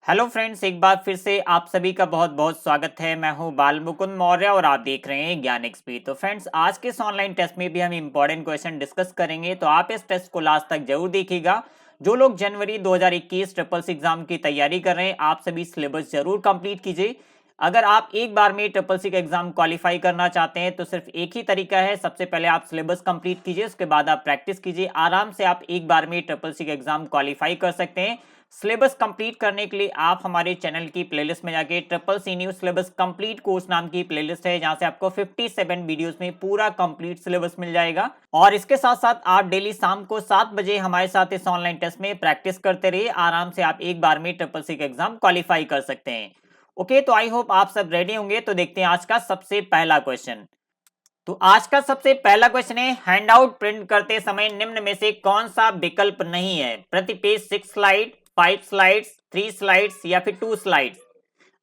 Hello friends, एक बार फिर से आप सभी का बहुत बहुत स्वागत है। मैं हूं बाल मुकुंद मौर्य और आप देख रहे हैं ज्ञान एक्सपी। तो फ्रेंड्स, आज के इस ऑनलाइन टेस्ट में भी हम इंपॉर्टेंट क्वेश्चन डिस्कस करेंगे, तो आप इस टेस्ट को लास्ट तक जरूर देखिएगा। जो लोग जनवरी 2021 ट्रिपल सी एग्जाम की तैयारी कर रहे हैं, आप सभी सिलेबस जरूर कंप्लीट कीजिए। अगर आप एक बार में ट्रिपल सी का एग्जाम क्वालिफाई करना चाहते हैं तो सिर्फ एक ही तरीका है। सबसे पहले आप सिलेबस कंप्लीट कीजिए, उसके बाद आप प्रैक्टिस कीजिए। आराम से आप एक बार में ट्रिपल सी का एग्जाम क्वालिफाई कर सकते हैं। सिलेबस कंप्लीट करने के लिए आप हमारे चैनल की प्लेलिस्ट में जाके triple C news syllabus complete course नाम की प्लेलिस्ट है, जहां से आपको 57 वीडियोस में पूरा कंप्लीट सिलेबस मिल जाएगा। और इसके साथ साथ आप डेली शाम को 7 बजे हमारे साथ इस ऑनलाइन टेस्ट में प्रैक्टिस करते रहिए। आराम से आप एक बार में ट्रिपल सी का एग्जाम क्वालिफाई कर सकते हैं। ओके, तो आई होप आप सब रेडी होंगे। तो देखते हैं आज का सबसे पहला क्वेश्चन। तो आज का सबसे पहला क्वेश्चन है, हैंडआउट प्रिंट करते समय निम्न में से कौन सा विकल्प नहीं है? प्रति पेज 6 स्लाइड, 5 स्लाइड्स, 3 स्लाइड्स या फिर 2 स्लाइड्स।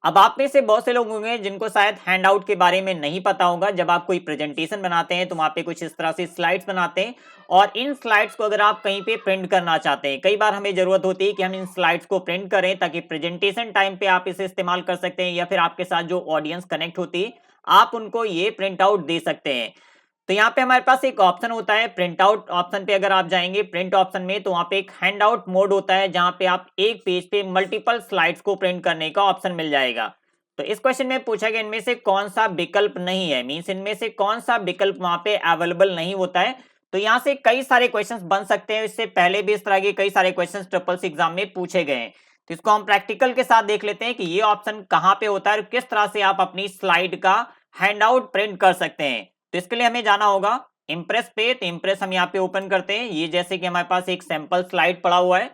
अब आप में से बहुत से लोग होंगे जिनको शायद हैंडआउट के बारे में नहीं पता होगा। जब आप कोई प्रेजेंटेशन बनाते हैं तो वहां पे कुछ इस तरह से स्लाइड्स बनाते हैं, और इन स्लाइड्स को अगर आप कहीं पे प्रिंट करना चाहते हैं, कई बार हमें जरूरत होती है कि हम इन स्लाइड्स को प्रिंट करें ताकि प्रेजेंटेशन टाइम पे आप इसे इस्तेमाल कर सकते हैं, या फिर आपके साथ जो ऑडियंस कनेक्ट होती है आप उनको ये प्रिंट आउट दे सकते हैं। तो यहाँ पे हमारे पास एक ऑप्शन होता है प्रिंट आउट ऑप्शन पे। अगर आप जाएंगे प्रिंट ऑप्शन में तो वहां पे एक हैंड आउट मोड होता है, जहां पे आप एक पेज पे मल्टीपल स्लाइड्स को प्रिंट करने का ऑप्शन मिल जाएगा। तो इस क्वेश्चन में पूछा गया इनमें से कौन सा विकल्प नहीं है, मींस इनमें से कौन सा विकल्प वहां पे अवेलेबल नहीं होता है। तो यहाँ से कई सारे क्वेश्चंस बन सकते हैं। इससे पहले भी इस तरह के कई सारे क्वेश्चंस ट्रिपल सी एग्जाम में पूछे गए हैं। तो इसको हम प्रैक्टिकल के साथ देख लेते हैं कि ये ऑप्शन कहाँ पे होता है और किस तरह से आप अपनी स्लाइड का हैंड आउट प्रिंट कर सकते हैं। तो इसके लिए हमें जाना होगा इंप्रेस पे। तो इंप्रेस हम यहाँ पे ओपन करते हैं। ये जैसे कि हमारे पास एक सैंपल स्लाइड पड़ा हुआ है।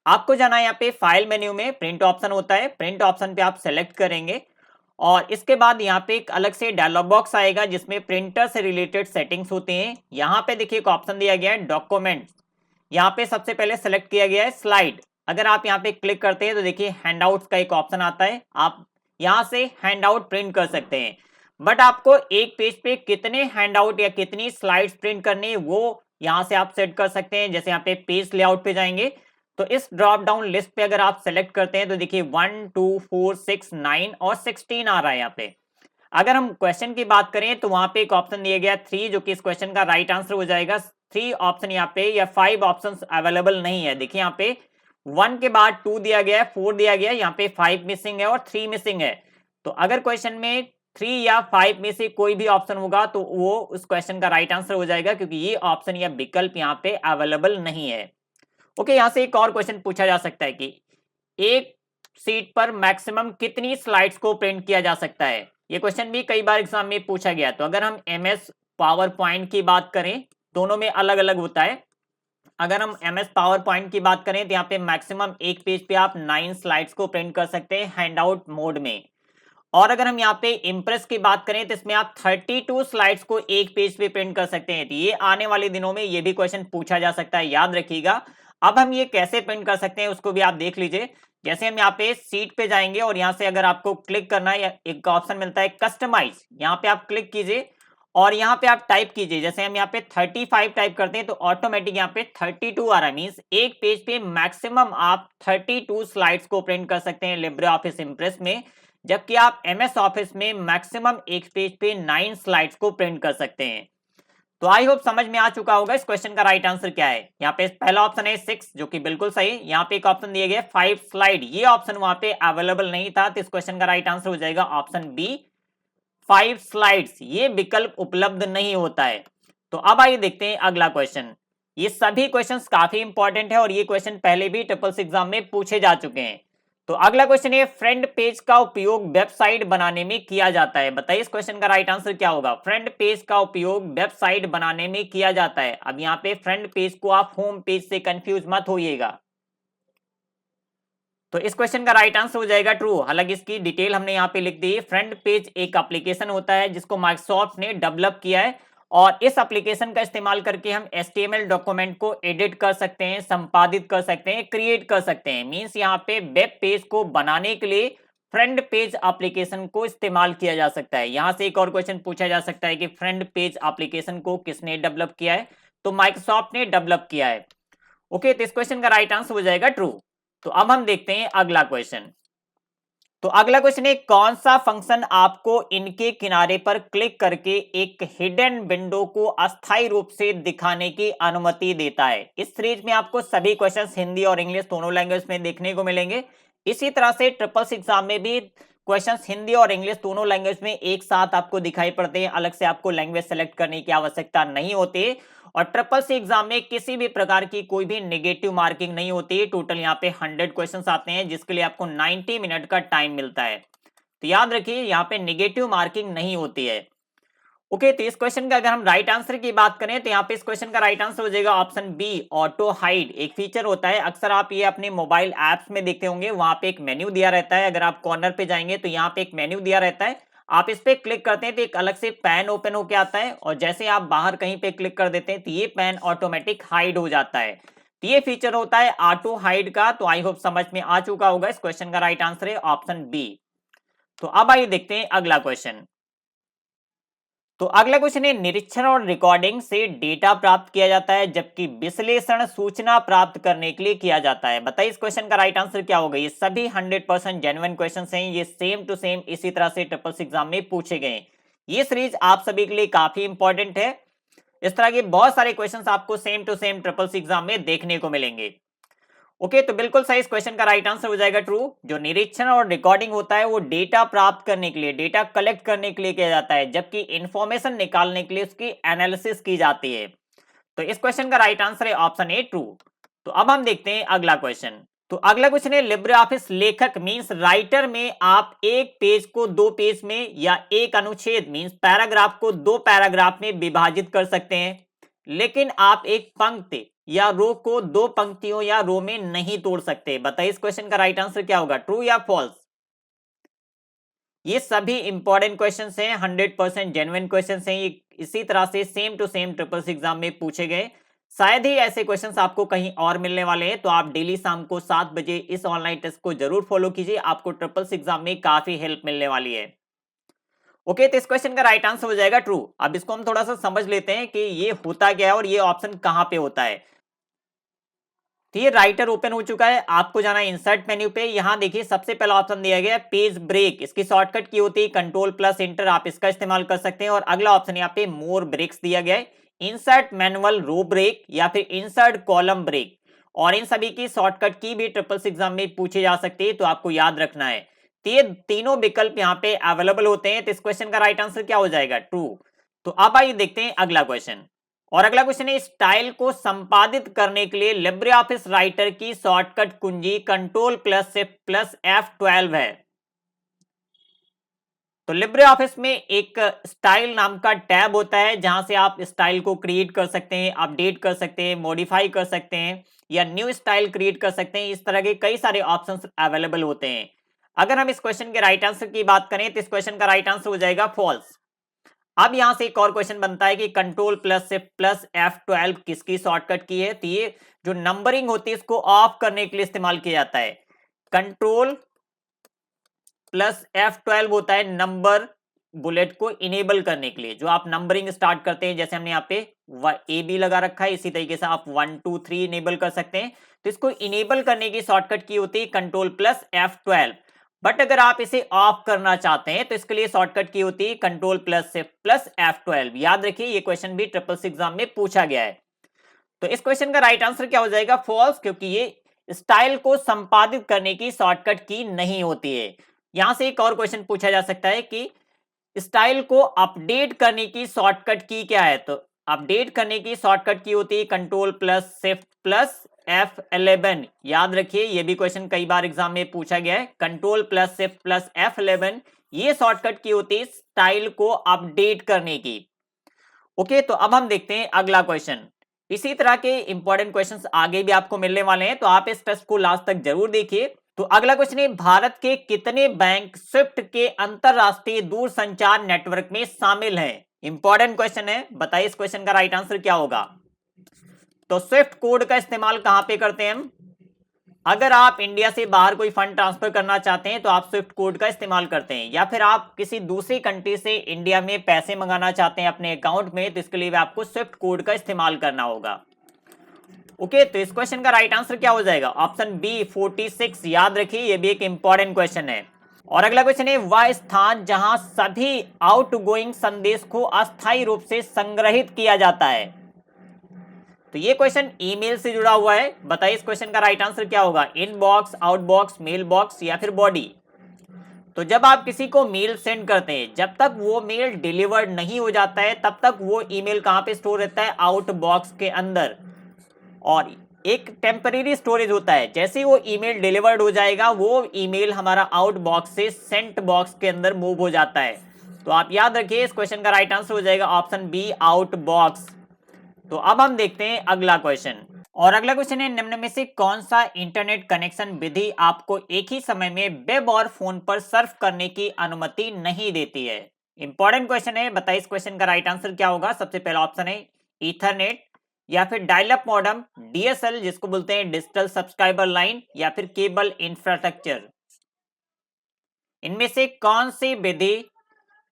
आपको जाना है यहाँ पे फाइल मेन्यू में, प्रिंट ऑप्शन होता है। प्रिंट ऑप्शन पे आप सेलेक्ट करेंगे और इसके बाद यहाँ पे एक अलग से डायलॉग बॉक्स आएगा जिसमें प्रिंटर से रिलेटेड सेटिंग्स होते हैं। यहाँ पे देखिए एक ऑप्शन दिया गया है डॉक्यूमेंट्स। यहाँ पे सबसे पहले सेलेक्ट किया गया है स्लाइड। अगर आप यहाँ पे क्लिक करते हैं तो देखिए हैंडआउट्स का एक ऑप्शन आता है। आप यहाँ से हैंडआउट प्रिंट कर सकते हैं, बट आपको एक पेज पे कितने हैंडआउट या कितनी स्लाइड्स प्रिंट करनी है वो यहाँ से आप सेट कर सकते हैं। जैसे यहाँ पे पेज लेआउट पे जाएंगे तो इस ड्रॉप डाउन लिस्ट पे अगर आप सेलेक्ट करते हैं तो देखिए 1 2 4 6 9 और 16 आ रहा है यहाँ पे। अगर हम क्वेश्चन की बात करें तो वहां पे एक ऑप्शन दिया गया 3, जो कि इस क्वेश्चन का राइट आंसर हो जाएगा। 3 ऑप्शन यहाँ पे या 5 ऑप्शन अवेलेबल नहीं है। देखिए यहाँ पे 1 के बाद 2 दिया गया है, 4 दिया गया है, यहाँ पे 5 मिसिंग है और 3 मिसिंग है। तो अगर क्वेश्चन में 3 या 5 में से कोई भी ऑप्शन होगा तो वो उस क्वेश्चन का राइट आंसर हो जाएगा, क्योंकि ये ऑप्शन या विकल्प यहाँ पे अवेलेबल नहीं है। ओके, यहां से एक और क्वेश्चन पूछा जा सकता है कि एक सीट पर मैक्सिमम कितनी स्लाइड्स को प्रिंट किया जा सकता है। ये क्वेश्चन भी कई बार एग्जाम में पूछा गया। तो अगर हम एमएस पावर पॉइंट की बात करें, दोनों में अलग अलग होता है। अगर हम एमएस पावर पॉइंट की बात करें तो यहाँ पे मैक्सिमम एक पेज पे आप 9 स्लाइड्स को प्रिंट कर सकते हैं हैंडआउट मोड में। और अगर हम यहाँ पे इम्प्रेस की बात करें तो इसमें आप 32 स्लाइड्स को एक पेज पे प्रिंट कर सकते हैं। तो ये आने वाले दिनों में ये भी क्वेश्चन पूछा जा सकता है, याद रखिएगा। अब हम ये कैसे प्रिंट कर सकते हैं उसको भी आप देख लीजिए। जैसे हम यहाँ पे सीट पे जाएंगे और यहाँ से अगर आपको क्लिक करना है, एक ऑप्शन मिलता है कस्टमाइज, यहाँ पे आप क्लिक कीजिए और यहाँ पे आप टाइप कीजिए। जैसे हम यहाँ पे 35 टाइप करते हैं तो ऑटोमेटिक यहाँ पे 32 आ रहा है। मींस एक पेज पे मैक्सिमम आप 32 स्लाइड्स को प्रिंट कर सकते हैं लिब्रे ऑफिस इंप्रेस में, जबकि आप एमएस ऑफिस में मैक्सिमम एक पेज पे 9 स्लाइड्स को प्रिंट कर सकते हैं। तो आई होप समझ में आ चुका होगा इस क्वेश्चन का राइट आंसर क्या है। यहाँ पे पहला ऑप्शन है 6, जो कि बिल्कुल सही। यहाँ पे एक ऑप्शन दिया गया 5 स्लाइड, ये ऑप्शन वहां पे अवेलेबल नहीं था, तो इस क्वेश्चन का राइट आंसर हो जाएगा ऑप्शन बी 5 स्लाइड्स, ये विकल्प उपलब्ध नहीं होता है। तो अब आइए देखते हैं अगला क्वेश्चन। ये सभी क्वेश्चंस काफी इंपॉर्टेंट है और ये क्वेश्चन पहले भी ट्रिपल सी एग्जाम में पूछे जा चुके हैं। तो अगला क्वेश्चन है, फ्रंट पेज का उपयोग वेबसाइट बनाने में किया जाता है। बताइए इस क्वेश्चन का राइट आंसर क्या होगा। फ्रंट पेज का उपयोग वेबसाइट बनाने में किया जाता है। अब यहाँ पे फ्रंट पेज को आप होम पेज से कंफ्यूज मत होइएगा। तो इस क्वेश्चन का राइट आंसर हो जाएगा ट्रू। हालांकि इसकी डिटेल हमने यहाँ पे लिख दी है। फ्रंट पेज एक एप्लीकेशन होता है जिसको माइक्रोसॉफ्ट ने डेवलप किया है, और इस एप्लीकेशन का इस्तेमाल करके हम HTML डॉक्यूमेंट को एडिट कर सकते हैं, संपादित कर सकते हैं, क्रिएट कर सकते हैं। मींस यहाँ पे वेब पेज को बनाने के लिए फ्रंट पेज एप्लीकेशन को इस्तेमाल किया जा सकता है। यहां से एक और क्वेश्चन पूछा जा सकता है कि फ्रंट पेज एप्लीकेशन को किसने डेवलप किया है, तो माइक्रोसॉफ्ट ने डेवलप किया है। ओके, तो इस क्वेश्चन का राइट आंसर हो जाएगा ट्रू। तो अब हम देखते हैं अगला क्वेश्चन। तो अगला क्वेश्चन है, कौन सा फंक्शन आपको इनके किनारे पर क्लिक करके एक हिडन विंडो को अस्थायी रूप से दिखाने की अनुमति देता है। इस सीरीज में आपको सभी क्वेश्चंस हिंदी और इंग्लिश दोनों लैंग्वेज में देखने को मिलेंगे। इसी तरह से ट्रिपल्स एग्जाम में भी क्वेश्चंस हिंदी और इंग्लिश दोनों लैंग्वेज में एक साथ आपको दिखाई पड़ते हैं, अलग से आपको लैंग्वेज सेलेक्ट करने की आवश्यकता नहीं होती। और ट्रिपल सी एग्जाम में किसी भी प्रकार की कोई भी नेगेटिव मार्किंग नहीं होती है। टोटल यहाँ पे 100 क्वेश्चंस आते हैं, जिसके लिए आपको 90 मिनट का टाइम मिलता है। तो याद रखिए, यहाँ पे नेगेटिव मार्किंग नहीं होती है। ओके, तो इस क्वेश्चन का अगर हम राइट आंसर की बात करें तो यहाँ पे इस क्वेश्चन का राइट आंसर हो जाएगा ऑप्शन बी, ऑटो हाइड। एक फीचर होता है, अक्सर आप ये अपने मोबाइल एप्स में देखते होंगे, वहां पे एक मेन्यू दिया रहता है। अगर आप कॉर्नर पे जाएंगे तो यहाँ पे एक मेन्यू दिया रहता है, आप इस पे क्लिक करते हैं तो एक अलग से पैन ओपन होके आता है, और जैसे आप बाहर कहीं पे क्लिक कर देते हैं तो ये पैन ऑटोमेटिक हाइड हो जाता है। तो ये फीचर होता है ऑटो हाइड का। तो आई होप समझ में आ चुका होगा। इस क्वेश्चन का राइट आंसर है ऑप्शन बी। तो अब आइए देखते हैं अगला क्वेश्चन। तो अगला क्वेश्चन है, निरीक्षण और रिकॉर्डिंग से डेटा प्राप्त किया जाता है, जबकि विश्लेषण सूचना प्राप्त करने के लिए किया जाता है। बताइए इस क्वेश्चन का राइट आंसर क्या होगा। ये सभी 100% जेन्युइन क्वेश्चन हैं। ये सेम टू सेम इसी तरह से ट्रिपल एग्जाम में पूछे गए। ये सीरीज आप सभी के लिए काफी इंपॉर्टेंट है। इस तरह के बहुत सारे क्वेश्चन आपको same to same triple exam में देखने को मिलेंगे। ओके, तो बिल्कुल सही, इस क्वेश्चन का राइट आंसर हो जाएगा ट्रू। जो निरीक्षण और रिकॉर्डिंग होता है वो डेटा प्राप्त करने के लिए, डेटा कलेक्ट करने के लिए किया जाता है, जबकि इंफॉर्मेशन निकालने के लिए उसकी एनालिसिस की जाती है। तो इस क्वेश्चन का राइट आंसर है ऑप्शन ए, ट्रू। तो अब हम देखते हैं अगला क्वेश्चन। तो अगला क्वेश्चन है, लिब्रे ऑफिस लेखक मींस राइटर में आप एक पेज को दो पेज में या एक अनुच्छेद मींस पैराग्राफ को दो पैराग्राफ में विभाजित कर सकते हैं, लेकिन आप एक पंक्ति या रो को दो पंक्तियों या रो में नहीं तोड़ सकते। बताइए इस क्वेश्चन का राइट आंसर क्या होगा, ट्रू या फॉल्स। ये सभी इंपॉर्टेंट क्वेश्चंस हैं, 100% जेन्युइन क्वेश्चंस हैं। ये इसी तरह से same to same triple exam में पूछे गए। शायद ही ऐसे क्वेश्चंस आपको कहीं और मिलने वाले हैं। तो आप डेली शाम को 7 बजे इस ऑनलाइन टेस्ट को जरूर फॉलो कीजिए, आपको ट्रिपल एग्जाम में काफी हेल्प मिलने वाली है। ओके, तो इस क्वेश्चन का राइट आंसर हो जाएगा ट्रू। अब इसको हम थोड़ा सा समझ लेते हैं कि ये होता क्या है और ये ऑप्शन कहां पे होता है। तो ये राइटर ओपन हो चुका है, आपको जाना है इंसर्ट मेन्यू पे। यहां देखिए सबसे पहला ऑप्शन दिया गया है पेज ब्रेक। इसकी शॉर्टकट की होती है कंट्रोल प्लस इंटर, आप इसका इस्तेमाल कर सकते हैं। और अगला ऑप्शन यहाँ पे मोर ब्रेक्स दिया गया है, इंसर्ट मैनुअल रो ब्रेक या फिर इंसर्ट कॉलम ब्रेक। और इन सभी की शॉर्टकट की भी ट्रिपल एग्जाम में पूछी जा सकती है, तो आपको याद रखना है। तो ये तीनों विकल्प यहाँ पे अवेलेबल होते हैं। तो इस क्वेश्चन का राइट आंसर क्या हो जाएगा, ट्रू। तो अब आइए देखते हैं अगला क्वेश्चन। और अगला क्वेश्चन है, स्टाइल को संपादित करने के लिए लिब्रे ऑफिस राइटर की शॉर्टकट कुंजी control plus shift plus F12 है। तो लिब्रे ऑफिस में एक स्टाइल नाम का टैब होता है, जहां से आप स्टाइल को क्रिएट कर सकते हैं, अपडेट कर सकते हैं, मॉडिफाई कर सकते हैं या न्यू स्टाइल क्रिएट कर सकते हैं। इस तरह के कई सारे ऑप्शंस अवेलेबल होते हैं। अगर हम इस क्वेश्चन के राइट आंसर की बात करें तो इस क्वेश्चन का राइट आंसर हो जाएगा फॉल्स। अब यहां से एक और क्वेश्चन बनता है कि control plus shift plus F12 किसकी शॉर्टकट की है। तो ये जो नंबरिंग होती है इसको ऑफ करने के लिए इस्तेमाल किया जाता है। कंट्रोल प्लस F12 होता है नंबर बुलेट को इनेबल करने के लिए। जो आप नंबरिंग स्टार्ट करते हैं, जैसे हमने यहाँ पे AB लगा रखा है, इसी तरीके से आप 1 2 3 इनेबल कर सकते हैं। तो इसको इनेबल करने की शॉर्टकट की होती है कंट्रोल प्लस F12। बट अगर आप इसे ऑफ करना चाहते हैं तो इसके लिए शॉर्टकट की होती है control plus shift plus F12। याद रखिए ये क्वेश्चन भी ट्रिपल एग्जाम में पूछा गया है। तो इस क्वेश्चन का राइट आंसर क्या हो जाएगा, फॉल्स, क्योंकि ये स्टाइल को संपादित करने की शॉर्टकट की नहीं होती है। यहां से एक और क्वेश्चन पूछा जा सकता है कि स्टाइल को अपडेट करने की शॉर्टकट की क्या है। तो अपडेट करने की शॉर्टकट की होती है control plus shift plus F11। याद रखिए ये भी क्वेश्चन कई बार एग्जाम में पूछा गया है। Control plus shift plus F11 ये शॉर्टकट की होती है स्टाइल को अपडेट करने की। ओके, तो अब हम देखते हैं अगला क्वेश्चन। इसी तरह के इंपॉर्टेंट क्वेश्चंस आगे भी आपको मिलने वाले हैं, तो आप इस टेस्ट को लास्ट तक जरूर देखिए। तो अगला क्वेश्चन है, भारत के कितने बैंक स्विफ्ट के अंतरराष्ट्रीय दूरसंचार नेटवर्क में शामिल हैं। इंपॉर्टेंट क्वेश्चन है, बताइए इस क्वेश्चन का राइट आंसर क्या होगा। तो स्विफ्ट कोड का इस्तेमाल कहां पे करते हैं हम। अगर आप इंडिया से बाहर कोई फंड ट्रांसफर करना चाहते हैं तो आप स्विफ्ट कोड का इस्तेमाल करते हैं, या फिर आप किसी दूसरी कंट्री से इंडिया में पैसे मंगाना चाहते हैं अपने अकाउंट में, तो इसके लिए आपको स्विफ्ट कोड का इस्तेमाल करना होगा। ओके, तो इस क्वेश्चन का राइट आंसर क्या हो जाएगा? Option B 46। याद रखिए, ये भी एक इंपॉर्टेंट क्वेश्चन है। और अगला क्वेश्चन है, वह स्थान जहां सभी आउटगोइंग संदेश को अस्थायी रूप से संग्रहित किया जाता है। तो ये क्वेश्चन ईमेल से जुड़ा हुआ है। बताइए इस क्वेश्चन का राइट आंसर क्या होगा? इनबॉक्स, आउटबॉक्स, मेल बॉक्स या फिर बॉडी? तो जब आप किसी को मेल सेंड करते हैं, जब तक वो मेल डिलीवर्ड नहीं हो जाता है तब तक वो ईमेल कहां पे स्टोर रहता है? आउट बॉक्स के अंदर। और एक टेम्परेरी स्टोरेज होता है, जैसे ही वो ईमेल डिलीवर्ड हो जाएगा वो ईमेल हमारा आउट बॉक्स से सेंट बॉक्स के अंदर मूव हो जाता है। तो आप याद रखिए, इस क्वेश्चन का राइट आंसर हो जाएगा ऑप्शन बी, आउट बॉक्स। तो अब हम देखते हैं अगला क्वेश्चन। और अगला क्वेश्चन है, निम्न में से कौन सा इंटरनेट कनेक्शन विधि आपको एक ही समय में वेब और फोन पर सर्फ करने की अनुमति नहीं देती है? इंपॉर्टेंट क्वेश्चन है, बताइए इस क्वेश्चन का राइट आंसर क्या होगा? सबसे पहला ऑप्शन है ईथरनेट, या फिर डायल अप मॉडेम, डीएसएल जिसको बोलते हैं डिजिटल सब्सक्राइबर लाइन, या फिर केबल इंफ्रास्ट्रक्चर। इनमें से कौन सी विधि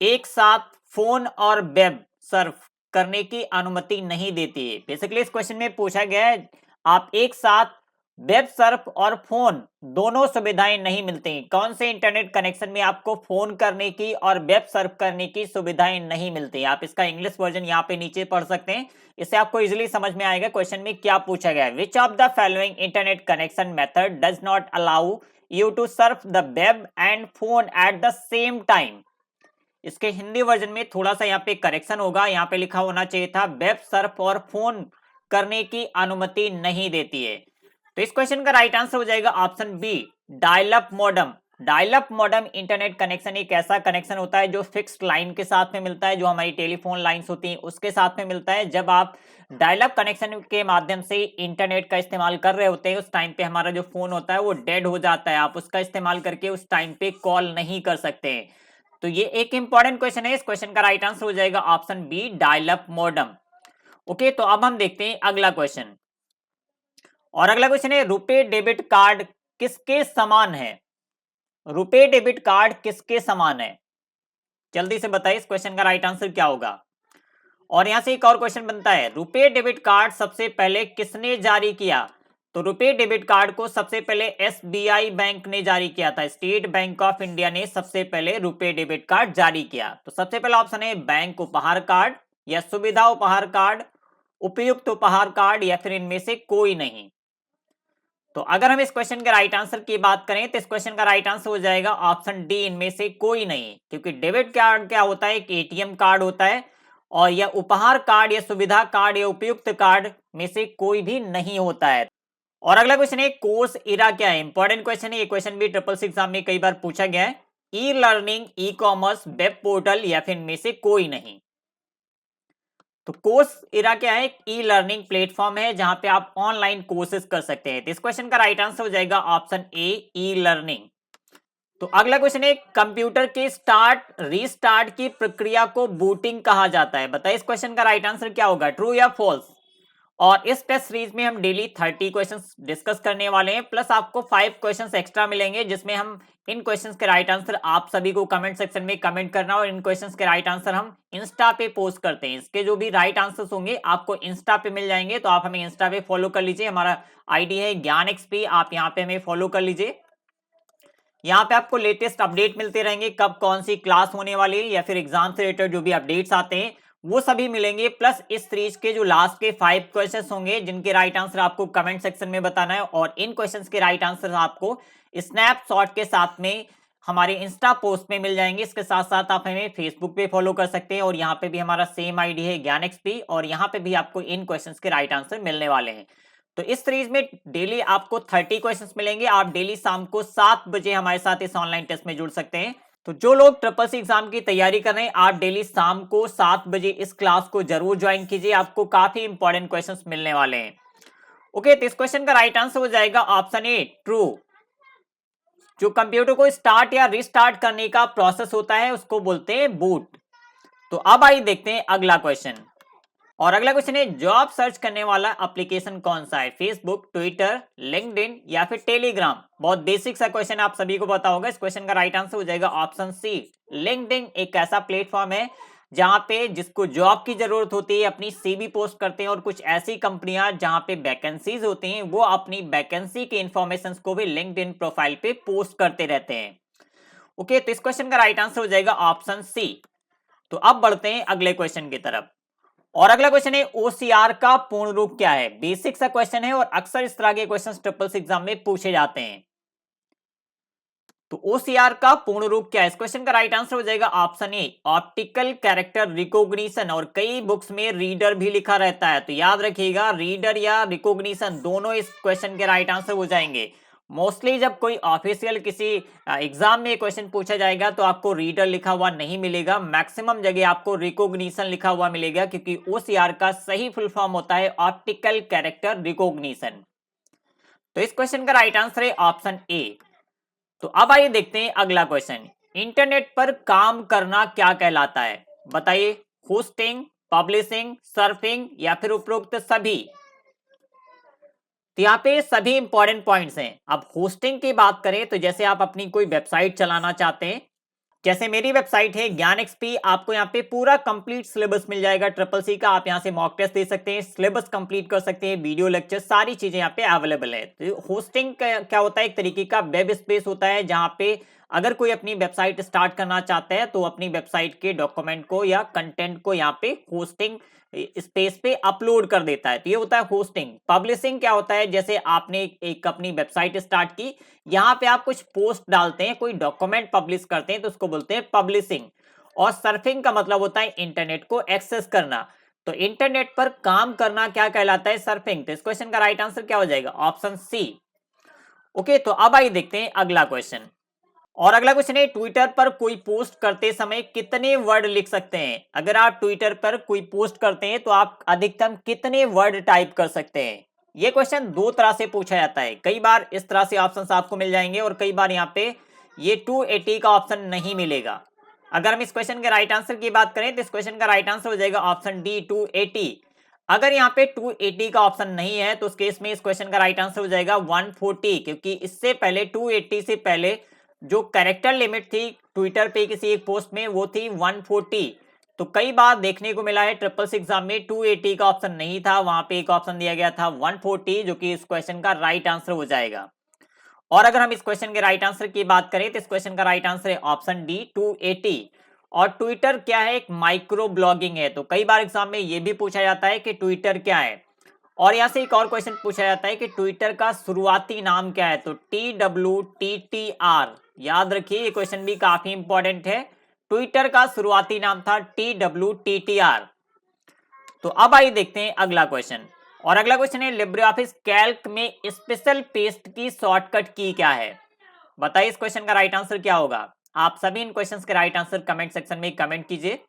एक साथ फोन और वेब सर्फ करने की अनुमति नहीं देती है? बेसिकली इस क्वेश्चन में पूछा गया है, आप एक साथ वेब सर्फ और फोन दोनों सुविधाएं नहीं मिलती हैं। कौन से इंटरनेट कनेक्शन में आपको फोन करने की और वेब सर्फ करने की सुविधाएं नहीं मिलती? आप इसका इंग्लिश वर्जन यहाँ पे नीचे पढ़ सकते हैं, इससे आपको इजीली समझ में आएगा क्वेश्चन में क्या पूछा गया है। Which of the following internet connection method does not allow you to surf the web and phone at the same time? इसके हिंदी वर्जन में थोड़ा सा यहाँ पे करेक्शन होगा, यहाँ पे लिखा होना चाहिए था वेब सर्फ और फोन करने की अनुमति नहीं देती है। तो इस क्वेश्चन का राइट आंसर हो जाएगा option B, dial up modem. Dial up modem internet connection एक ऐसा कनेक्शन होता है जो फिक्स्ड लाइन के साथ में मिलता है, जो हमारी टेलीफोन लाइंस होती हैं उसके साथ में मिलता है। जब आप डायल अप कनेक्शन के माध्यम से इंटरनेट का इस्तेमाल कर रहे होते हैं, उस टाइम पे हमारा जो फोन होता है वो डेड हो जाता है, आप उसका इस्तेमाल करके उस टाइम पे कॉल नहीं कर सकते हैं। तो ये एक इंपॉर्टेंट क्वेश्चन है, इस क्वेश्चन का राइट आंसर हो जाएगा option B, dial up modem. Okay, तो अब हम देखते हैं अगला क्वेश्चन। और अगला क्वेश्चन है, रुपे डेबिट कार्ड किसके समान है? रुपे डेबिट कार्ड किसके समान है? जल्दी से बताइए इस क्वेश्चन का राइट आंसर क्या होगा। और यहां से एक और क्वेश्चन बनता है, रुपे डेबिट कार्ड सबसे पहले किसने जारी किया? तो रुपे डेबिट कार्ड को सबसे पहले एसबीआई बैंक ने जारी किया था। स्टेट बैंक ऑफ इंडिया ने सबसे पहले रुपे डेबिट कार्ड जारी किया। तो सबसे पहला ऑप्शन है बैंक उपहार कार्ड, या सुविधा उपहार कार्ड, उपयुक्त उपहार कार्ड, या फिर इनमें से कोई नहीं। तो अगर हम इस क्वेश्चन के राइट आंसर की बात करें तो इस क्वेश्चन का राइट आंसर हो जाएगा ऑप्शन डी, इनमें से कोई नहीं। क्योंकि डेबिट कार्ड क्या होता है? एक एटीएम कार्ड होता है, और यह उपहार कार्ड या सुविधा कार्ड या उपयुक्त कार्ड में से कोई भी नहीं होता है। और अगला क्वेश्चन है, कोर्स इरा क्या है? इंपॉर्टेंट क्वेश्चन है, ये क्वेश्चन भी ट्रिपल सी एग्जाम में कई बार पूछा गया है। E learning, e commerce, web portal, या फिर इनमें से कोई नहीं। तो कोर्स इरा क्या है? ई लर्निंग प्लेटफॉर्म है जहां पे आप ऑनलाइन कोर्सेज कर सकते हैं। तो इस क्वेश्चन का राइट आंसर हो जाएगा ऑप्शन ए, ई लर्निंग। तो अगला क्वेश्चन है, कंप्यूटर के स्टार्ट रीस्टार्ट की प्रक्रिया को बूटिंग कहा जाता है। बताइए इस क्वेश्चन का राइट आंसर क्या होगा, ट्रू या फॉल्स? और इस टेस्ट सीरीज में हम डेली 30 क्वेश्चंस डिस्कस करने वाले हैं, प्लस आपको 5 क्वेश्चंस एक्स्ट्रा मिलेंगे, जिसमें हम इन क्वेश्चंस के राइट आंसर आप सभी को कमेंट सेक्शन में कमेंट करना, और इन क्वेश्चंस के राइट आंसर हम इंस्टा पे पोस्ट करते हैं। इसके जो भी राइट आंसर्स होंगे आपको इंस्टा पे मिल जाएंगे, तो आप हमें इंस्टा पे फॉलो कर लीजिए। हमारा आईडी है ज्ञान एक्सपी, आप यहाँ पे हमें फॉलो कर लीजिए। यहाँ पे आपको लेटेस्ट अपडेट मिलते रहेंगे, कब कौन सी क्लास होने वाली है, या फिर एग्जाम से रिलेटेड जो भी अपडेट्स आते हैं वो सभी मिलेंगे। प्लस इस सीरीज के जो लास्ट के 5 क्वेश्चंस होंगे जिनके राइट आंसर आपको कमेंट सेक्शन में बताना है, और इन क्वेश्चंस के राइट आंसर आपको स्नैपशॉट के साथ में हमारे इंस्टा पोस्ट में मिल जाएंगे। इसके साथ साथ आप हमें फेसबुक पे फॉलो कर सकते हैं, और यहाँ पे भी हमारा सेम आईडी है ज्ञान एक्सपी, और यहाँ पे भी आपको इन क्वेश्चंस के राइट आंसर मिलने वाले हैं। तो इस सीरीज में डेली आपको 30 क्वेश्चंस मिलेंगे। आप डेली शाम को 7 बजे हमारे साथ इस ऑनलाइन टेस्ट में जुड़ सकते हैं। तो जो लोग ट्रिपल सी एग्जाम की तैयारी कर रहे हैं, आप डेली शाम को 7 बजे इस क्लास को जरूर ज्वाइन कीजिए, आपको काफी इंपॉर्टेंट क्वेश्चंस मिलने वाले हैं। ओके, तो इस क्वेश्चन का राइट आंसर हो जाएगा ऑप्शन ए, ट्रू। जो कंप्यूटर को स्टार्ट या रिस्टार्ट करने का प्रोसेस होता है उसको बोलते हैं बूट। तो अब आइए देखते हैं अगला क्वेश्चन। और अगला क्वेश्चन है, जॉब सर्च करने वाला एप्लीकेशन कौन सा है? फेसबुक, ट्विटर, लिंक्डइन, या फिर टेलीग्राम? बहुत बेसिक सा क्वेश्चन, आप सभी को पता होगा। इस क्वेश्चन का राइट आंसर हो जाएगा ऑप्शन सी, लिंक्डइन एक ऐसा प्लेटफॉर्म है जहां पे जिसको जॉब की जरूरत होती है अपनी सीवी पोस्ट करते हैं, और कुछ ऐसी कंपनियां जहां पे वैकेंसीज होती हैं वो अपनी वैकेंसी के इंफॉर्मेशन को भी लिंक्डइन प्रोफाइल पे पोस्ट करते रहते हैं। ओके, तो इस क्वेश्चन का राइट आंसर हो जाएगा ऑप्शन सी। तो अब बढ़ते हैं अगले क्वेश्चन की तरफ, और अगला क्वेश्चन है ओसीआर का पूर्ण रूप क्या है। बेसिक सा क्वेश्चन है और अक्सर इस तरह के क्वेश्चन ट्रिपल सी एग्जाम में पूछे जाते हैं। तो ओसीआर का पूर्ण रूप क्या है, इस क्वेश्चन का राइट आंसर हो जाएगा option A, optical character recognition. और कई बुक्स में रीडर भी लिखा रहता है, तो याद रखिएगा रीडर या रिकॉग्निशन दोनों इस क्वेश्चन के राइट आंसर हो जाएंगे। मोस्टली जब कोई ऑफिशियल किसी एग्जाम में क्वेश्चन पूछा जाएगा तो आपको रीडर लिखा हुआ नहीं मिलेगा, मैक्सिमम जगह आपको रिकॉग्निशन लिखा हुआ मिलेगा, क्योंकि ओसीआर का सही फुल फॉर्म होता है ऑप्टिकल कैरेक्टर रिकॉग्निशन। तो इस क्वेश्चन का राइट आंसर है ऑप्शन ए। तो अब आइए देखते हैं अगला क्वेश्चन, इंटरनेट पर काम करना क्या कहलाता है, बताइए। होस्टिंग, पब्लिशिंग, सर्फिंग या फिर उपरोक्त सभी। तो यहाँ पे सभी इंपॉर्टेंट पॉइंट्स हैं। अब होस्टिंग की बात करें तो जैसे आप अपनी कोई वेबसाइट चलाना चाहते हैं, जैसे मेरी वेबसाइट है ज्ञान एक्सपी, आपको यहाँ पे पूरा कंप्लीट सिलेबस मिल जाएगा ट्रिपल सी का। आप यहाँ से मॉक टेस्ट दे सकते हैं, सिलेबस कंप्लीट कर सकते हैं, वीडियो लेक्चर सारी चीजें यहाँ पे अवेलेबल है। तो होस्टिंग क्या होता है, एक तरीके का वेब स्पेस होता है जहाँ पे अगर कोई अपनी वेबसाइट स्टार्ट करना चाहता है तो अपनी वेबसाइट के डॉक्यूमेंट को या कंटेंट को यहाँ पे होस्टिंग स्पेस पे अपलोड कर देता है, तो ये होता है होस्टिंग। पब्लिशिंग क्या होता है, जैसे आपने एक अपनी वेबसाइट स्टार्ट की, यहाँ पे आप कुछ पोस्ट डालते हैं, कोई डॉक्यूमेंट पब्लिश करते हैं, तो उसको बोलते हैं पब्लिशिंग। और सर्फिंग का मतलब होता है इंटरनेट को एक्सेस करना। तो इंटरनेट पर काम करना क्या कहलाता है, सर्फिंग। तो इस क्वेश्चन का राइट आंसर क्या हो जाएगा, ऑप्शन सी। ओके, तो अब आइए देखते हैं अगला क्वेश्चन, और अगला क्वेश्चन है ट्विटर पर कोई पोस्ट करते समय कितने वर्ड लिख सकते हैं। अगर आप ट्विटर पर कोई पोस्ट करते हैं तो आप अधिकतम कितने वर्ड टाइप कर सकते हैं। यह क्वेश्चन दो तरह से पूछा जाता है, कई बार इस तरह से ऑप्शंस आपको मिल जाएंगे और कई बार यहाँ पे ये 280 का ऑप्शन नहीं मिलेगा। अगर हम इस क्वेश्चन के राइट आंसर की बात करें तो इस क्वेश्चन का राइट आंसर हो जाएगा ऑप्शन डी 280। अगर यहाँ पे 280 का ऑप्शन नहीं है तो उस केस में इस क्वेश्चन का राइट आंसर हो जाएगा 140, क्योंकि इससे पहले 280 से पहले जो कैरेक्टर लिमिट थी ट्विटर पे किसी एक पोस्ट में वो थी 140। तो कई बार देखने को मिला है ट्रिपल सी एग्जाम में 280 का ऑप्शन नहीं था, वहां पे एक ऑप्शन दिया गया था 140, जो कि इस क्वेश्चन का राइट आंसर हो जाएगा। और अगर हम इस क्वेश्चन के राइट आंसर की बात करें तो इस क्वेश्चन का राइट आंसर है ऑप्शन डी 280। और ट्विटर क्या है, एक माइक्रो ब्लॉगिंग है। तो कई बार एग्जाम में यह भी पूछा जाता है कि ट्विटर क्या है। और यहां से एक और क्वेश्चन पूछा जाता है कि ट्विटर का शुरुआती नाम क्या है, तो TWTTR। याद रखिए ये क्वेश्चन भी काफी इंपॉर्टेंट है, ट्विटर का शुरुआती नाम था TWTTR। तो अब आइए देखते हैं अगला क्वेश्चन, और अगला क्वेश्चन है लिब्रे ऑफिस कैल्क में स्पेशल पेस्ट की शॉर्टकट की क्या है, बताइए। इस क्वेश्चन का राइट आंसर क्या होगा। आप सभी इन क्वेश्चंस के राइट आंसर कमेंट सेक्शन में कमेंट कीजिए।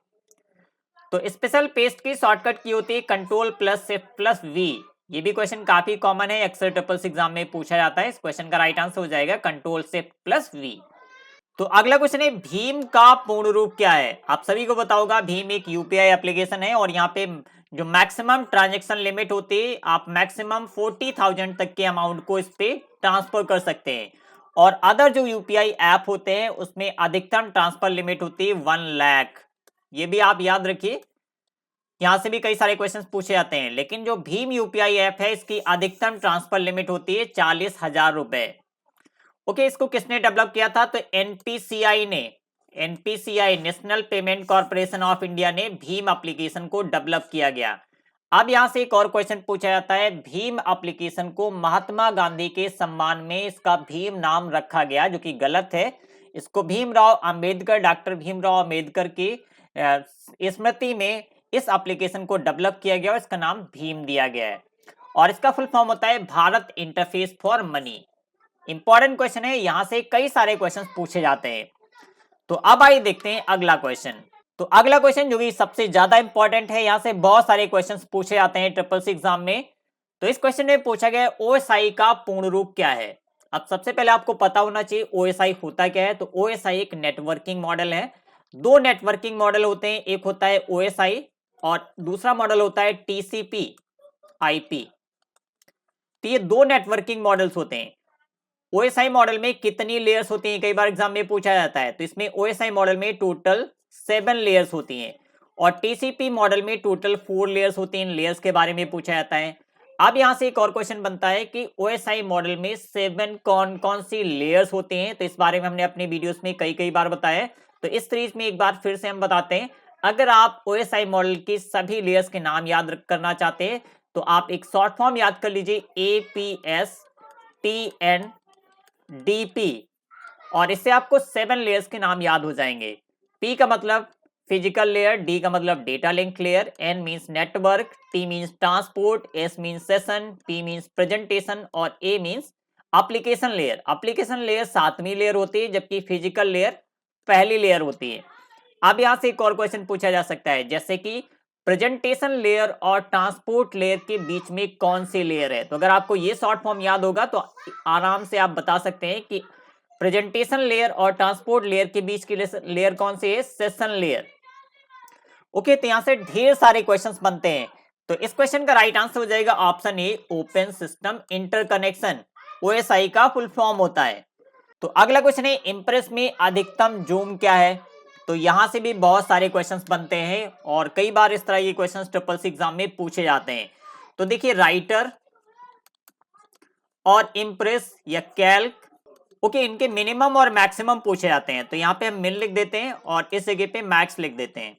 तो स्पेशल पेस्ट की शॉर्टकट की होती है Ctrl+Shift+V। ये भी क्वेश्चन काफी कॉमन है, अक्सर ट्रिपल एग्जाम में पूछा जाता है। इस क्वेश्चन का राइट आंसर हो जाएगा Ctrl+Shift+V। तो अगला क्वेश्चन है भीम का पूर्ण रूप क्या है। आप सभी को पता होगा भीम एक यूपीआई एप्लीकेशन है, और यहाँ पे जो मैक्सिमम ट्रांजेक्शन लिमिट होती है, आप मैक्सिमम 40,000 तक के अमाउंट को इस पे ट्रांसफर कर सकते हैं। और अदर जो यूपीआई ऐप होते हैं उसमें अधिकतम ट्रांसफर लिमिट होती है 1 लाख। ये भी आप याद रखिए, यहां से भी कई सारे क्वेश्चंस पूछे जाते हैं। लेकिन जो भीम यूपीआई ऐप है इसकी अधिकतम ट्रांसफर लिमिट होती है 40,000 रुपए। ओके, इसको किसने डेवलप किया था, तो एनपीसीआई ने, NPCI national payment corporation of India ने भीम एप्लीकेशन को डेवलप किया गया। अब यहां से एक और क्वेश्चन पूछा जाता है, भीम एप्लीकेशन को महात्मा गांधी के सम्मान में इसका भीम नाम रखा गया, जो कि गलत है। इसको भीमराव अंबेडकर, डॉक्टर भीमराव अंबेडकर की स्मृति में इस एप्लीकेशन को डेवलप किया गया और इसका नाम भीम दिया गया है। और इसका फुल फॉर्म होता है Bharat interface for money. Important question है, यहां से कई सारे क्वेश्चन पूछे जाते हैं। तो अब आइए देखते हैं अगला क्वेश्चन। तो अगला क्वेश्चन जो कि सबसे ज्यादा इंपॉर्टेंट है, यहां से बहुत सारे क्वेश्चंस पूछे जाते हैं ट्रिपल सी एग्जाम में। तो इस क्वेश्चन में पूछा गया ओएसआई का पूर्ण रूप क्या है। अब सबसे पहले आपको पता होना चाहिए ओएसआई होता क्या है। तो ओएसआई एक नेटवर्किंग मॉडल है। दो नेटवर्किंग मॉडल होते हैं, एक होता है ओएसआई और दूसरा मॉडल होता है टीसीपी आईपी। तो ये दो नेटवर्किंग मॉडल्स होते हैं। ओएसआई मॉडल में कितनी लेयर्स होती हैं, कई बार एग्जाम में पूछा जाता है। तो इसमें ओएसआई मॉडल में टोटल 7 लेयर्स होती हैं। और टीसीपी मॉडल में टोटल 4 लेयर्स होते हैं। इन लेयर्स के बारे में पूछा जाता है। अब यहां से एक और क्वेश्चन बनता है कि ओएसआई मॉडल में 7 कौन कौन सी लेयर्स होते हैं। तो इस बारे में हमने अपने वीडियोस में कई कई बार बताया है, तो इस सीरीज में एक बार फिर से हम बताते हैं। अगर आप ओएसआई मॉडल की सभी लेयर्स के नाम याद करना चाहते हैं तो आप एक शॉर्ट फॉर्म याद कर लीजिए, APSTNDP, और इससे आपको 7 लेयर्स के नाम याद हो जाएंगे। P का मतलब फिजिकल लेयर, D का मतलब data link layer, N means network, T means transport, S means session, P means presentation और A means application layer. Application layer 7वीं लेयर होती है, जबकि फिजिकल लेयर पहली लेयर होती है। अब यहां से एक और क्वेश्चन पूछा जा सकता है, जैसे कि प्रेजेंटेशन लेयर और ट्रांसपोर्ट लेयर के बीच में कौन सी लेयर है। तो अगर आपको ये शॉर्ट फॉर्म याद होगा तो आराम से आप बता सकते हैं कि प्रेजेंटेशन लेयर और ट्रांसपोर्ट लेयर के बीच की लेयर कौन सी है, सेशन लेयर। ओके, तो यहां से ढेर सारे क्वेश्चंस बनते हैं। तो इस क्वेश्चन का राइट आंसर हो जाएगा option A, open system interconnection. OSI का फुल फॉर्म होता है। तो अगला क्वेश्चन है, इंप्रेस में अधिकतम जूम क्या है। तो यहां से भी बहुत सारे क्वेश्चंस बनते हैं और कई बार इस तरह के क्वेश्चंस ट्रिपल सी एग्जाम में पूछे जाते हैं। तो देखिए, राइटर और इंप्रेस या कैल्क, ओके, इनके मिनिमम और मैक्सिमम पूछे जाते हैं। तो यहाँ पे हम मिन लिख देते हैं और इस जगह पे मैक्स लिख देते हैं।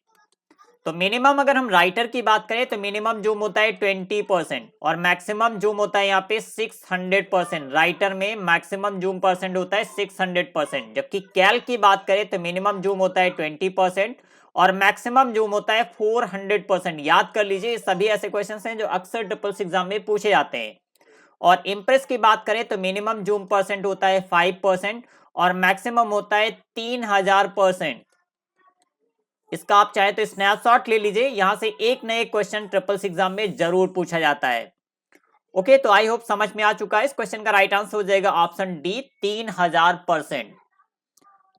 तो मिनिमम अगर हम राइटर की बात करें तो मिनिमम जूम होता है 20% और मैक्सिमम जूम होता है यहाँ पे 600%। राइटर में मैक्सिमम जूम परसेंट होता है 600%। जबकि कैल की बात करें तो मिनिमम जूम होता है 20% और मैक्सिमम जूम होता है 400%। याद कर लीजिए, सभी ऐसे क्वेश्चन हैं जो अक्सर ट्रिपल सी एग्जाम में पूछे जाते हैं। और इंप्रेस की बात करें तो मिनिमम जूम परसेंट होता है 5% और मैक्सिमम होता है 3000%। इसका आप चाहे तो स्नैपशॉट ले लीजिए, यहां से एक न एक क्वेश्चन ट्रिपल सी एग्जाम में जरूर पूछा जाता है। ओके, तो आई होप समझ में आ चुका है। इस क्वेश्चन का राइट आंसर हो जाएगा ऑप्शन डी, 3000%।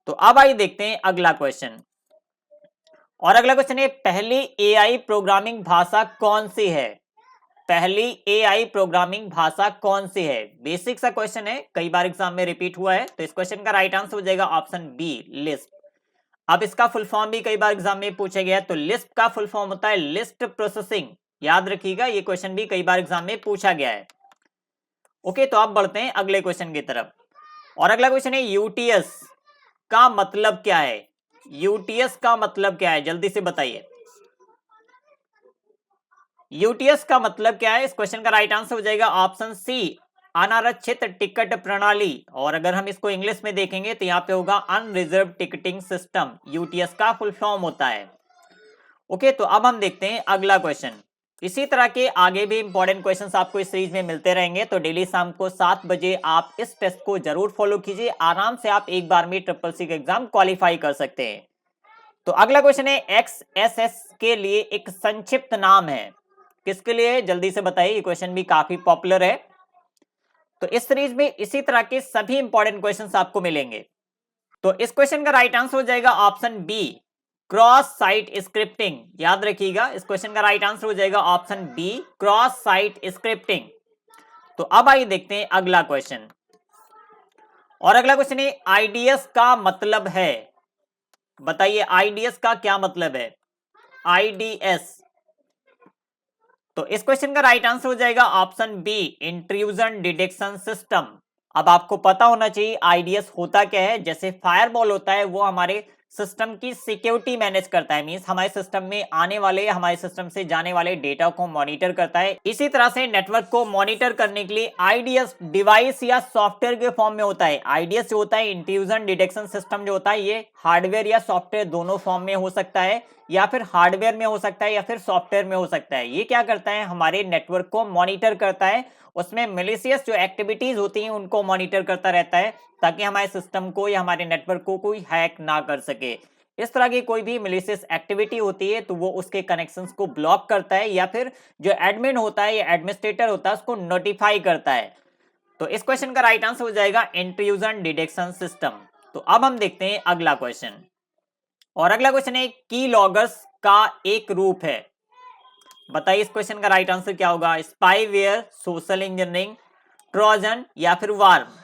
तो अब आइए देखते हैं अगला क्वेश्चन। और अगला क्वेश्चन है, पहली एआई प्रोग्रामिंग भाषा कौन सी है। पहली एआई प्रोग्रामिंग भाषा कौन सी है। बेसिक सा क्वेश्चन है, कई बार एग्जाम में रिपीट हुआ है। तो इस क्वेश्चन का राइट आंसर हो जाएगा ऑप्शन बी, लिस्प। अब इसका फुल फॉर्म भी कई बार एग्जाम में पूछा गया है। तो लिस्प का फुल फॉर्म होता है लिस्ट प्रोसेसिंग। याद रखिएगा, ये क्वेश्चन भी कई बार एग्जाम में पूछा गया है। ओके, तो आप बढ़ते हैं अगले क्वेश्चन की तरफ। और अगला क्वेश्चन है, यूटीएस का मतलब क्या है। यूटीएस का मतलब क्या है, जल्दी से बताइए। यूटीएस का मतलब क्या है। इस क्वेश्चन का राइट आंसर हो जाएगा ऑप्शन सी, अनारक्षित टिकट प्रणाली। और अगर हम इसको इंग्लिश में देखेंगे तो यहाँ पे होगा अनरिजर्व टिकटिंग सिस्टम। यूटीएस का फुल फॉर्म होता है। ओके, तो अब हम देखते हैं अगला क्वेश्चन। इसी तरह के आगे भी इंपॉर्टेंट क्वेश्चंस आपको इस सीरीज में मिलते रहेंगे। तो डेली शाम को 7 बजे आप इस टेस्ट को जरूर फॉलो कीजिए। आराम से आप एक बार में ट्रिपल सी का एग्जाम क्वालिफाई कर सकते हैं। तो अगला क्वेश्चन है, एक्सएसएस के लिए एक संक्षिप्त नाम है। किसके लिए, जल्दी से बताइए। ये क्वेश्चन भी काफी पॉपुलर है। तो इस सीरीज में इसी तरह के सभी इंपॉर्टेंट क्वेश्चंस आपको मिलेंगे। तो इस क्वेश्चन का राइट आंसर हो जाएगा option B, cross site scripting. याद रखिएगा, इस क्वेश्चन का राइट आंसर हो जाएगा option B, cross site scripting. तो अब आइए देखते हैं अगला क्वेश्चन। और अगला क्वेश्चन है, आईडीएस का मतलब है। बताइए, आईडीएस का क्या मतलब है। आईडीएस, तो इस क्वेश्चन का राइट आंसर हो जाएगा option B, intrusion detection system. अब आपको पता होना चाहिए आईडीएस होता क्या है। जैसे फायरवॉल होता है, वो हमारे सिस्टम की सिक्योरिटी मैनेज करता है। मींस हमारे सिस्टम में आने वाले, हमारे सिस्टम से जाने वाले डेटा को मॉनिटर करता है। इसी तरह से नेटवर्क को मॉनिटर करने के लिए आईडीएस डिवाइस या सॉफ्टवेयर के फॉर्म में होता है। आईडीएस जो होता है, इंट्रूजन डिटेक्शन सिस्टम जो होता है, ये हार्डवेयर या सॉफ्टवेयर दोनों फॉर्म में हो सकता है, या फिर हार्डवेयर में हो सकता है या फिर सॉफ्टवेयर में हो सकता है। ये क्या करता है, हमारे नेटवर्क को मॉनिटर करता है। उसमें मैलिशियस जो एक्टिविटीज होती हैं उनको मॉनिटर करता रहता है, ताकि हमारे सिस्टम को या हमारे नेटवर्क को कोई हैक ना कर सके। इस तरह की कोई भी मैलिशियस एक्टिविटी होती है तो वो उसके कनेक्शंस को ब्लॉक करता है, या फिर जो एडमिन होता है या एडमिनिस्ट्रेटर होता है उसको नोटिफाई करता है। तो इस क्वेश्चन का राइट आंसर हो जाएगा इंट्रूजन डिटेक्शन सिस्टम। तो अब हम देखते हैं अगला क्वेश्चन। और अगला क्वेश्चन है, की लॉगर्स का एक रूप है। बताइए, इस क्वेश्चन का राइट आंसर क्या होगा। स्पाईवेयर, सोशल इंजीनियरिंग, ट्रोजन या फिर वार्म।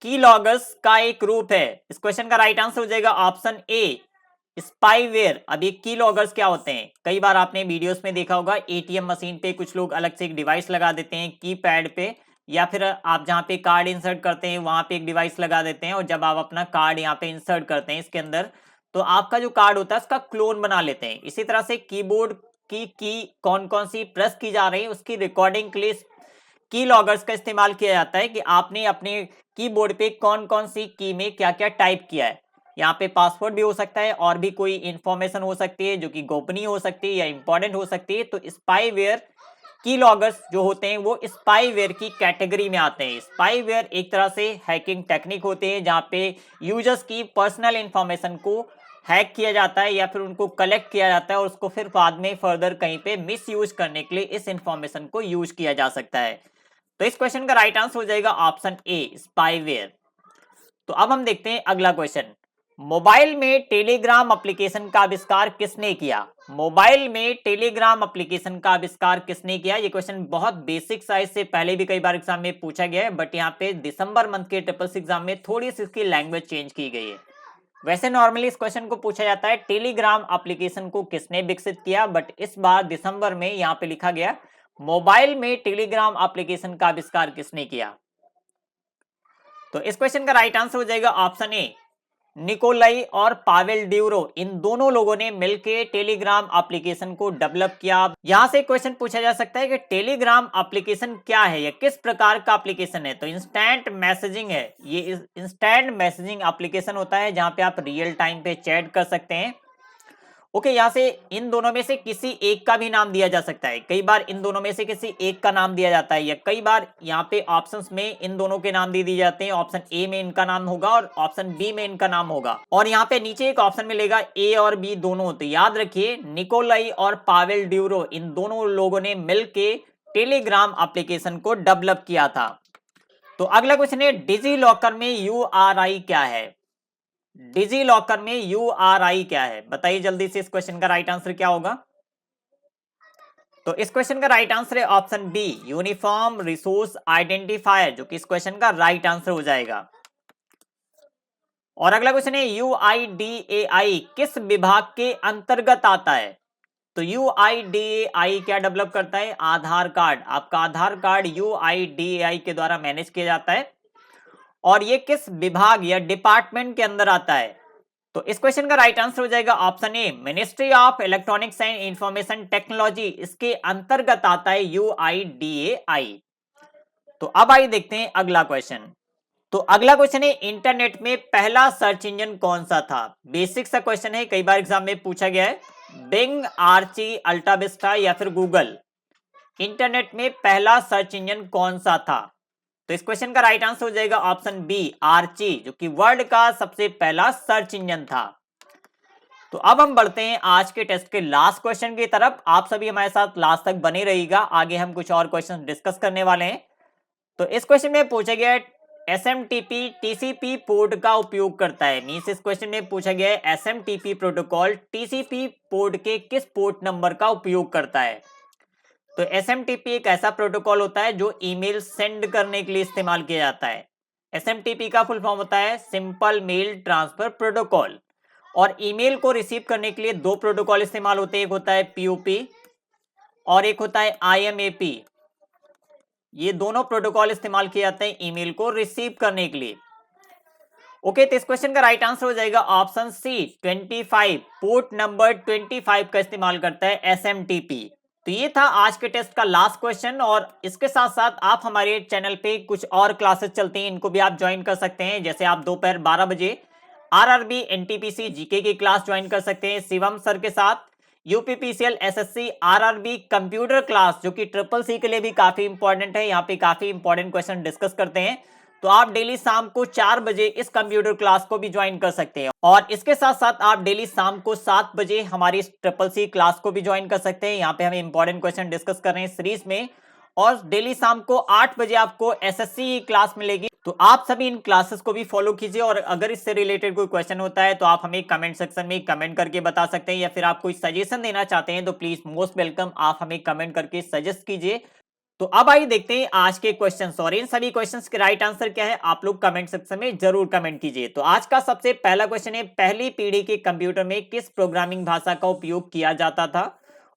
की लॉगर्स का एक रूप है। इस क्वेश्चन का राइट आंसर हो जाएगा ऑप्शन ए, स्पाईवेयर। अब ये की लॉगर्स क्या होते हैं? कई बार आपने वीडियोस में देखा होगा, एटीएम मशीन पे कुछ लोग अलग से एक डिवाइस लगा देते हैं की पैड पे, या फिर आप जहां पे कार्ड इंसर्ट करते हैं वहां पे एक डिवाइस लगा देते हैं, और जब आप अपना कार्ड यहाँ पे इंसर्ट करते हैं इसके अंदर, तो आपका जो कार्ड होता है उसका क्लोन बना लेते हैं। इसी तरह से कीबोर्ड की कौन कौन सी प्रेस की जा रही है उसकी रिकॉर्डिंग के लिए की लॉगर्स का इस्तेमाल किया जाता है, कि आपने अपने कीबोर्ड पे कौन कौन सी की में क्या क्या टाइप किया है। यहाँ पे पासवर्ड भी हो सकता है, और भी कोई इंफॉर्मेशन हो सकती है जो कि गोपनीय हो सकती है या इंपॉर्टेंट हो सकती है। तो स्पाईवेयर की लॉगर्स जो होते हैं वो स्पाईवेयर की कैटेगरी में आते हैं। स्पाईवेयर एक तरह से हैकिंग टेक्निक होते हैं जहां पे यूजर्स की पर्सनल इंफॉर्मेशन को हैक किया जाता है या फिर उनको कलेक्ट किया जाता है, और उसको फिर बाद में फर्दर कहीं पे मिस यूज करने के लिए इस इंफॉर्मेशन को यूज किया जा सकता है। तो इस क्वेश्चन का राइट आंसर हो जाएगा ऑप्शन ए, स्पाईवेयर। तो अब हम देखते हैं अगला क्वेश्चन। मोबाइल में टेलीग्राम एप्लीकेशन का आविष्कार किसने किया? मोबाइल में टेलीग्राम एप्लीकेशन का आविष्कार किसने किया? ये क्वेश्चन बहुत बेसिक साइज से पहले भी कई बार एग्जाम में पूछा गया है, बट यहाँ पे दिसंबर मंथ के ट्रिपल एग्जाम में थोड़ी सी इसकी लैंग्वेज चेंज की गई है। वैसे नॉर्मली इस क्वेश्चन को पूछा जाता है टेलीग्राम एप्लीकेशन को किसने विकसित किया, बट इस बार दिसंबर में यहाँ पे लिखा गया मोबाइल में टेलीग्राम एप्लीकेशन का आविष्कार किसने किया। तो इस क्वेश्चन का राइट आंसर हो जाएगा ऑप्शन ए, निकोलाई और पावेल ड्यूरो। इन दोनों लोगों ने मिलकर टेलीग्राम एप्लीकेशन को डेवलप किया। यहां से क्वेश्चन पूछा जा सकता है कि टेलीग्राम एप्लीकेशन क्या है या किस प्रकार का एप्लीकेशन है? तो इंस्टेंट मैसेजिंग है। ये इंस्टेंट मैसेजिंग एप्लीकेशन होता है जहां पे आप रियल टाइम पे चैट कर सकते हैं। ओके, यहां से इन दोनों में से किसी एक का भी नाम दिया जा सकता है। कई बार इन दोनों में से किसी एक का नाम दिया जाता है, या कई बार यहाँ पे ऑप्शंस में इन दोनों के नाम दे दिए जाते हैं। ऑप्शन ए में इनका नाम होगा और ऑप्शन बी में इनका नाम होगा, और यहाँ पे नीचे एक ऑप्शन मिलेगा ए और बी दोनों। तो याद रखिए, निकोलाई और पावेल ड्यूरो इन दोनों लोगों ने मिलकर टेलीग्राम एप्लीकेशन को डेवलप किया था। तो अगला क्वेश्चन है, डिजी लॉकर में URI क्या है? डिजी लॉकर में URI क्या है? बताइए जल्दी से, इस क्वेश्चन का राइट आंसर क्या होगा? तो इस क्वेश्चन का राइट आंसर है option B, uniform resource identifier, जो कि इस क्वेश्चन का राइट आंसर हो जाएगा। और अगला क्वेश्चन है, UIDAI किस विभाग के अंतर्गत आता है? तो UIDAI क्या डेवलप करता है? आधार कार्ड। आपका आधार कार्ड UIDAI के द्वारा मैनेज किया जाता है, और ये किस विभाग या डिपार्टमेंट के अंदर आता है? तो इस क्वेश्चन का राइट आंसर हो जाएगा option A, ministry of electronics and information technology. इसके अंतर्गत आता है UIDAI। तो अब आइए देखते हैं अगला क्वेश्चन। तो अगला क्वेश्चन है, इंटरनेट में पहला सर्च इंजन कौन सा था? बेसिक सा क्वेश्चन है, कई बार एग्जाम में पूछा गया है। बिंग, आर्ची, अल्टा विस्टा या फिर गूगल, इंटरनेट में पहला सर्च इंजन कौन सा था? तो इस क्वेश्चन का राइट आंसर हो जाएगा ऑप्शन बी, आर्ची, जो कि वर्ल्ड का सबसे पहला सर्च इंजन था। तो अब हम बढ़ते हैं आज के टेस्ट के लास्ट क्वेश्चन की तरफ। आप सभी हमारे साथ लास्ट तक बने रहिएगा, आगे हम कुछ और क्वेश्चन डिस्कस करने वाले हैं। तो इस क्वेश्चन में पूछा गया है, SMTP TCP पोर्ट का उपयोग करता है। मींस इस क्वेश्चन में पूछा गया है SMTP प्रोटोकॉल TCP पोर्ट के किस पोर्ट नंबर का उपयोग करता है? तो SMTP एक ऐसा प्रोटोकॉल होता है जो ईमेल सेंड करने के लिए इस्तेमाल किया जाता है। SMTP का फुल फॉर्म होता है सिंपल मेल ट्रांसफर प्रोटोकॉल, और ईमेल को रिसीव करने के लिए दो प्रोटोकॉल इस्तेमाल होते हैं, एक होता है POP और एक होता है IMAP। ये दोनों प्रोटोकॉल इस्तेमाल किए जाते हैं ईमेल को रिसीव करने के लिए। ओके, तो इस क्वेश्चन का राइट आंसर हो जाएगा ऑप्शन सी, 25। पोर्ट नंबर 25 का इस्तेमाल करता है SMTP। तो ये था आज के टेस्ट का लास्ट क्वेश्चन, और इसके साथ साथ आप हमारे चैनल पे कुछ और क्लासेस चलते हैं, इनको भी आप ज्वाइन कर सकते हैं। जैसे आप दोपहर 12 बजे RRB NTPC GK की क्लास ज्वाइन कर सकते हैं शिवम सर के साथ। UPPCL SSC RRB computer class, जो कि CCC के लिए भी काफी इंपॉर्टेंट है, यहाँ पे काफी इंपॉर्टेंट क्वेश्चन डिस्कस करते हैं। तो आप डेली शाम को 4 बजे इस कंप्यूटर क्लास को भी ज्वाइन कर सकते हैं, और इसके साथ साथ आप डेली शाम को 7 बजे हमारी CCC क्लास को भी ज्वाइन कर सकते हैं। यहाँ पे हम इंपॉर्टेंट क्वेश्चन डिस्कस कर रहे हैं सीरीज में, और डेली शाम को 8 बजे आपको SSC क्लास मिलेगी। तो आप सभी इन क्लासेस को भी फॉलो कीजिए, और अगर इससे रिलेटेड कोई क्वेश्चन होता है तो आप हमें कमेंट सेक्शन में कमेंट करके बता सकते हैं, या फिर आप कोई सजेशन देना चाहते हैं तो प्लीज मोस्ट वेलकम, आप हमें कमेंट करके सजेस्ट कीजिए। तो अब आइए देखते हैं आज के क्वेश्चंस, और इन सभी क्वेश्चंस के राइट आंसर क्या है आप लोग कमेंट सेक्शन में जरूर कमेंट कीजिए। तो आज का सबसे पहला क्वेश्चन है, पहली पीढ़ी के कंप्यूटर में किस प्रोग्रामिंग भाषा का उपयोग किया जाता था।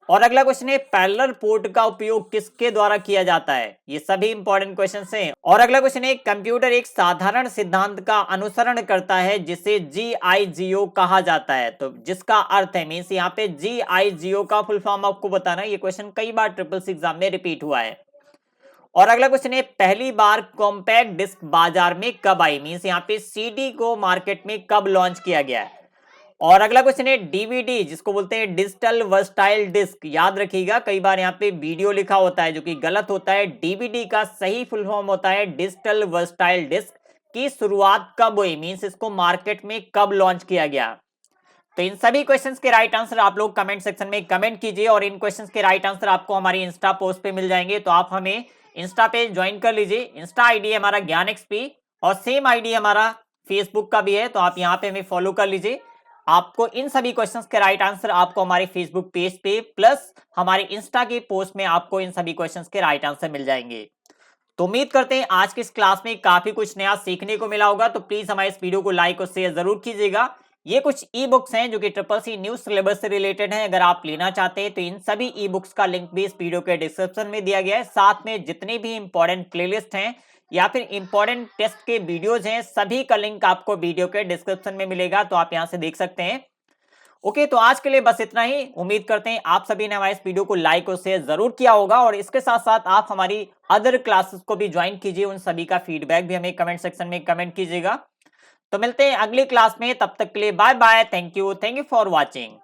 और अगला क्वेश्चन है, पैरेलल पोर्ट का उपयोग किसके द्वारा किया जाता है। ये सभी इंपॉर्टेंट क्वेश्चंस हैं। और अगला क्वेश्चन है, कंप्यूटर एक साधारण सिद्धांत का अनुसरण करता है जिसे GIGO कहा जाता है। तो जिसका अर्थ है, मींस यहाँ पे GIGO का फुल फॉर्म आपको बताना है। ये क्वेश्चन कई बार ट्रिपल सी एग्जाम में रिपीट हुआ है। और अगला क्वेश्चन है, पहली बार कॉम्पैक्ट डिस्क बाजार में कब आई। मींस यहाँ पे CD को मार्केट में कब लॉन्च किया गया है। और अगला क्वेश्चन है, DVD जिसको बोलते हैं डिजिटल वर्सटाइल डिस्क, याद रखिएगा कई बार यहाँ पे वीडियो लिखा होता है जो कि गलत होता है। DVD का सही फुल फॉर्म होता है डिजिटल वर्सटाइल डिस्क। की शुरुआत कब हुई, मींस इसको मार्केट में कब लॉन्च किया गया। तो इन सभी क्वेश्चंस के राइट आंसर आप लोग कमेंट सेक्शन में कमेंट कीजिए, और इन क्वेश्चंस के राइट आंसर आपको हमारी इंस्टा पोस्ट पे मिल जाएंगे। तो आप हमें इंस्टा पे ज्वाइन कर लीजिए। इंस्टा आईडी है हमारा ज्ञान XP, और सेम आईडी हमारा फेसबुक का भी है। तो आप यहाँ पे हमें फॉलो कर लीजिए। आपको इन सभी क्वेश्चंस के राइट आंसर आपको हमारे फेसबुक पेज पे प्लस हमारे इंस्टा की पोस्ट में आपको इन सभी क्वेश्चंस के राइट आंसर मिल जाएंगे। तो उम्मीद करते हैं आज की इस क्लास में काफी कुछ नया सीखने को मिला होगा। तो प्लीज हमारे इस वीडियो को लाइक और शेयर जरूर कीजिएगा। ये कुछ ई बुक्स हैं जो कि ट्रिपल सी न्यूज सिलेबस से रिलेटेड हैं। अगर आप लेना चाहते हैं तो इन सभी ई बुक्स का लिंक भी इस वीडियो के डिस्क्रिप्शन में दिया गया है। साथ में जितने भी इंपॉर्टेंट प्लेलिस्ट हैं या फिर इंपॉर्टेंट टेस्ट के वीडियोज हैं, सभी का लिंक आपको वीडियो के डिस्क्रिप्शन में मिलेगा। तो आप यहाँ से देख सकते हैं। ओके, तो आज के लिए बस इतना ही। उम्मीद करते हैं आप सभी ने हमारे इस वीडियो को लाइक और शेयर जरूर किया होगा, और इसके साथ साथ आप हमारी अदर क्लासेस को भी ज्वाइन कीजिए। उन सभी का फीडबैक भी हमें कमेंट सेक्शन में कमेंट कीजिएगा। तो मिलते हैं अगली क्लास में, तब तक के लिए bye bye. Thank you for watching.